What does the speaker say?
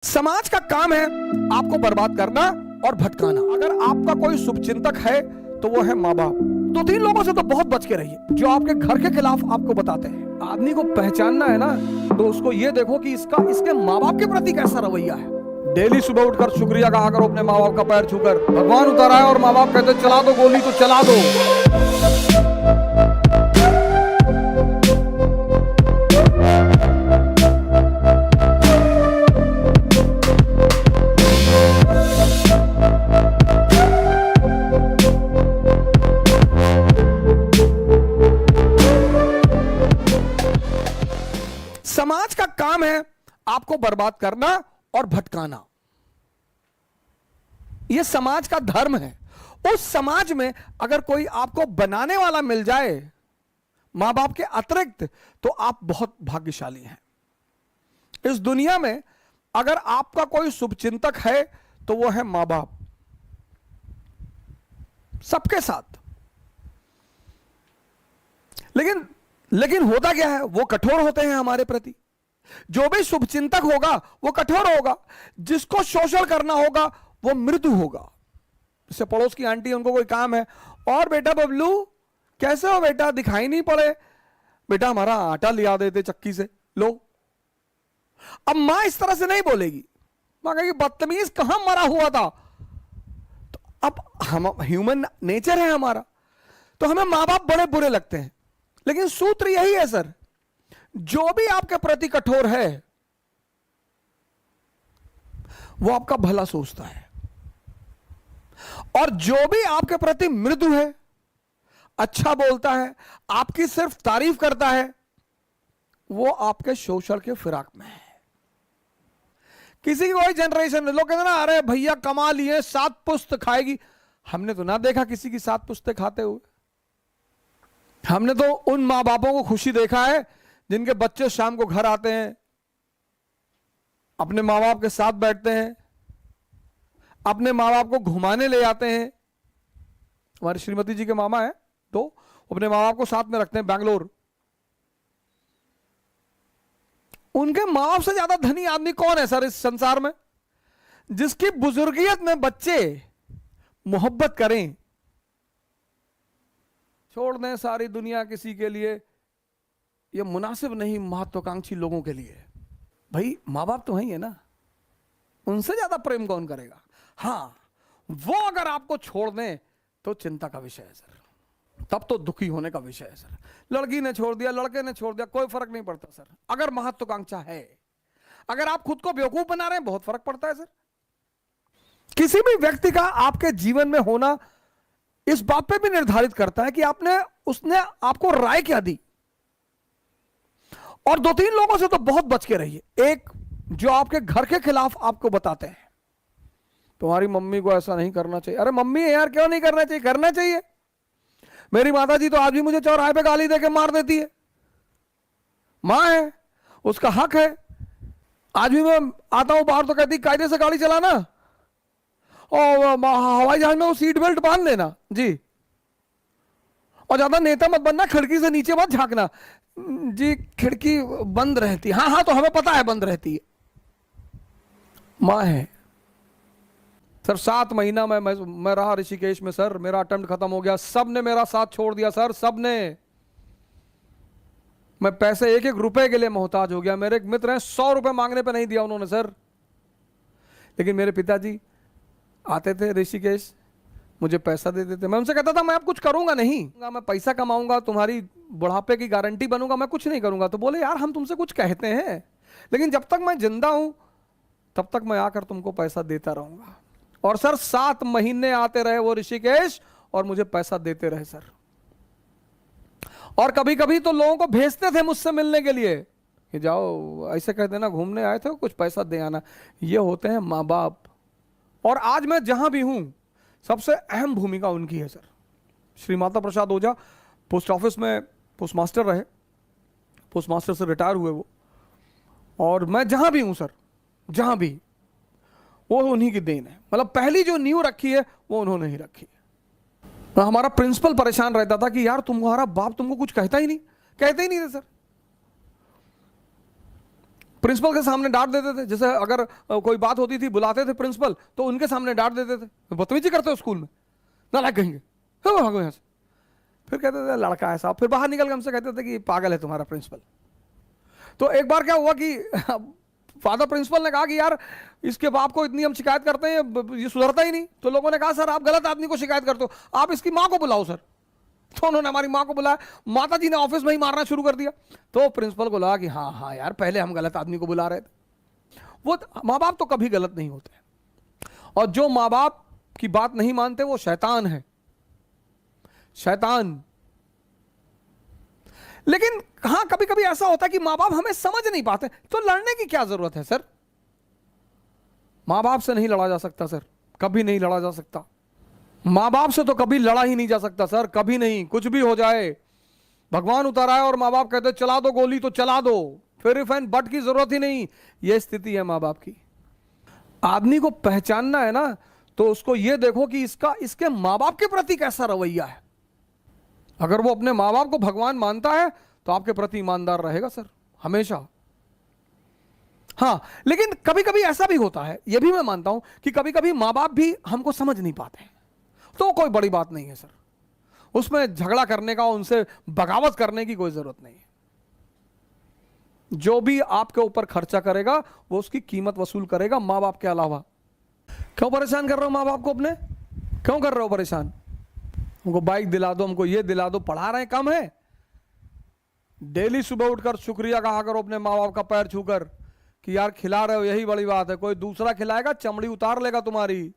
समाज का काम है आपको बर्बाद करना और भटकाना। अगर आपका कोई शुभचिंतक है तो वो है माँ बाप। दो तीन लोगों से तो बहुत बच के रहिए जो आपके घर के खिलाफ आपको बताते हैं। आदमी को पहचानना है ना, तो उसको ये देखो कि इसके माँ बाप के प्रति कैसा रवैया है। डेली सुबह उठकर शुक्रिया कहा करो अपने माँ बाप का पैर छूकर। भगवान उतर आए और माँ बाप कहते चला दो गोली तो चला दो। समाज का काम है आपको बर्बाद करना और भटकाना। यह समाज का धर्म है। उस समाज में अगर कोई आपको बनाने वाला मिल जाए मां बाप के अतिरिक्त, तो आप बहुत भाग्यशाली हैं। इस दुनिया में अगर आपका कोई शुभचिंतक है तो वो है मां बाप, सबके साथ। लेकिन होता क्या है, वो कठोर होते हैं हमारे प्रति। जो भी शुभचिंतक होगा वो कठोर होगा, जिसको शोषण करना होगा वो मृदु होगा। जैसे पड़ोस की आंटी, उनको कोई काम है, और बेटा बबलू कैसे हो बेटा, दिखाई नहीं पड़े, बेटा हमारा आटा लिया देते चक्की से, लो। अब मां इस तरह से नहीं बोलेगी, मां कहेगी बदतमीज कहां मरा हुआ था। तो अब हम ह्यूमन नेचर है हमारा, तो हमें मां बाप बड़े बुरे लगते हैं। लेकिन सूत्र यही है सर, जो भी आपके प्रति कठोर है वो आपका भला सोचता है, और जो भी आपके प्रति मृदु है, अच्छा बोलता है, आपकी सिर्फ तारीफ करता है, वो आपके शोषण के फिराक में है। किसी की कोई जनरेशन में लोग कहते ना, अरे भैया कमा लिए 7 पुस्त खाएगी। हमने तो ना देखा किसी की 7 पुस्तें खाते हुए। हमने तो उन मां बापों को खुशी देखा है जिनके बच्चे शाम को घर आते हैं, अपने मां बाप के साथ बैठते हैं, अपने मां बाप को घुमाने ले जाते हैं। हमारी श्रीमती जी के मामा है तो अपने मां बाप को साथ में रखते हैं बैंगलोर। उनके मां बाप से ज्यादा धनी आदमी कौन है सर इस संसार में, जिसकी बुजुर्गियत में बच्चे मोहब्बत करें। छोड़ दें सारी दुनिया किसी के लिए, यह मुनासिब नहीं महत्वाकांक्षी लोगों के लिए। भाई माँ बाप तो वही है ना, उनसे ज्यादा प्रेम कौन करेगा। हाँ, वो अगर आपको छोड़ दें तो चिंता का विषय है सर, तब तो दुखी होने का विषय है सर। लड़की ने छोड़ दिया, लड़के ने छोड़ दिया, कोई फर्क नहीं पड़ता सर, अगर महत्वाकांक्षा है। अगर आप खुद को बेवकूफ बना रहे हैं, बहुत फर्क पड़ता है सर। किसी भी व्यक्ति का आपके जीवन में होना इस बात पे भी निर्धारित करता है कि उसने आपको राय क्या दी। और 2-3 लोगों से तो बहुत बच के रहिए। एक, जो आपके घर के खिलाफ आपको बताते हैं, तुम्हारी मम्मी को ऐसा नहीं करना चाहिए। अरे मम्मी यार क्यों नहीं करना चाहिए, करना चाहिए। मेरी माता जी तो आज भी मुझे चौराहे पे गाली देके मार देती है। मां है, उसका हक है। आज भी मैं आता हूं बाहर तो कहती कायदे से गाड़ी चलाना, और हवाई जहाज में वो सीट बेल्ट बांध लेना जी, और ज्यादा नेता मत बनना, खिड़की से नीचे मत झांकना जी, खिड़की बंद रहती है। हाँ तो हमें पता है बंद रहती है। मां है सर। 7 महीना मैं रहा ऋषिकेश में सर, मेरा अटेम्प्ट खत्म हो गया, सबने मेरा साथ छोड़ दिया सर, सबने। मैं पैसे 1-1 रुपए के लिए मोहताज हो गया। मेरे एक मित्र हैं, 100 रुपए मांगने पे नहीं दिया उन्होंने सर। लेकिन मेरे पिताजी आते थे ऋषिकेश, मुझे पैसा दे देते। मैं उनसे कहता था मैं अब कुछ करूंगा नहीं, मैं पैसा कमाऊंगा, तुम्हारी बुढ़ापे की गारंटी बनूंगा, मैं कुछ नहीं करूंगा। तो बोले यार हम तुमसे कुछ कहते हैं, लेकिन जब तक मैं जिंदा हूं तब तक मैं आकर तुमको पैसा देता रहूंगा। और सर 7 महीने आते रहे वो ऋषिकेश और मुझे पैसा देते रहे सर। और कभी कभी तो लोगों को भेजते थे मुझसे मिलने के लिए कि जाओ ऐसे कहते ना, घूमने आए थे कुछ पैसा दे आना। ये होते हैं माँ बाप। और आज मैं जहां भी हूं, सबसे अहम भूमिका उनकी है सर। श्री माता प्रसाद ओझा पोस्ट ऑफिस में पोस्ट मास्टर रहे, पोस्ट मास्टर से रिटायर हुए वो। और मैं जहां भी हूं सर, जहां भी, वो उन्हीं की देन है। मतलब पहली जो नींव रखी है वो उन्होंने ही रखी है। हमारा प्रिंसिपल परेशान रहता था कि यार तुम्हारा बाप तुमको कुछ कहता ही नहीं, कहते ही नहीं थे सर। प्रिंसिपल के सामने डांट देते थे, जैसे अगर कोई बात होती थी बुलाते थे प्रिंसिपल तो उनके सामने डांट देते थे, बदतमीजी करते हो स्कूल में, नालायक कहेंगे, भागो यहाँ से। फिर कहते थे लड़का है साहब, फिर बाहर निकल के हमसे कहते थे कि पागल है तुम्हारा प्रिंसिपल। तो एक बार क्या हुआ कि फादर प्रिंसिपल ने कहा कि यार इसके बाप को इतनी हम शिकायत करते हैं, ये सुधरता ही नहीं। तो लोगों ने कहा सर आप गलत आदमी को शिकायत करते हो, आप इसकी माँ को बुलाओ सर। तो उन्होंने हमारी माँ को बुलाया, माता जी ने ऑफिस में ही मारना शुरू कर दिया। तो प्रिंसिपल को लगा कि हाँ हाँ यार पहले हम गलत आदमी को बुला रहे थे। वो माँ बाप तो कभी गलत नहीं होते, और जो माँ बाप की बात नहीं मानते वो शैतान है, शैतान। लेकिन हाँ कभी कभी ऐसा होता है कि माँ बाप हमें समझ नहीं पाते, तो लड़ने की क्या जरूरत है सर? माँ बाप से नहीं लड़ा जा सकता सर, कभी नहीं लड़ा जा सकता। माँ बाप से तो कभी लड़ा ही नहीं जा सकता सर, कभी नहीं। कुछ भी हो जाए, भगवान उतर आए और माँ बाप कहते चला दो गोली तो चला दो, फिर इफ एंड बट की जरूरत ही नहीं। यह स्थिति है माँ बाप की। आदमी को पहचानना है ना, तो उसको यह देखो कि इसके माँ बाप के प्रति कैसा रवैया है। अगर वो अपने माँ बाप को भगवान मानता है तो आपके प्रति ईमानदार रहेगा सर, हमेशा। हाँ लेकिन कभी कभी ऐसा भी होता है, यह भी मैं मानता हूं कि कभी कभी माँ बाप भी हमको समझ नहीं पाते हैं, तो कोई बड़ी बात नहीं है सर, उसमें झगड़ा करने का, उनसे बगावत करने की कोई जरूरत नहीं है। जो भी आपके ऊपर खर्चा करेगा वो उसकी कीमत वसूल करेगा, माँ बाप के अलावा। क्यों परेशान कर रहे हो माँ बाप को अपने? क्यों कर रहे हो परेशान? हमको बाइक दिला दो, हमको ये दिला दो, पढ़ा रहे हैं कम है? डेली सुबह उठकर शुक्रिया कहा करो अपने माँ बाप का पैर छूकर कि यार खिला रहे हो, यही बड़ी बात है। कोई दूसरा खिलाएगा चमड़ी उतार लेगा तुम्हारी।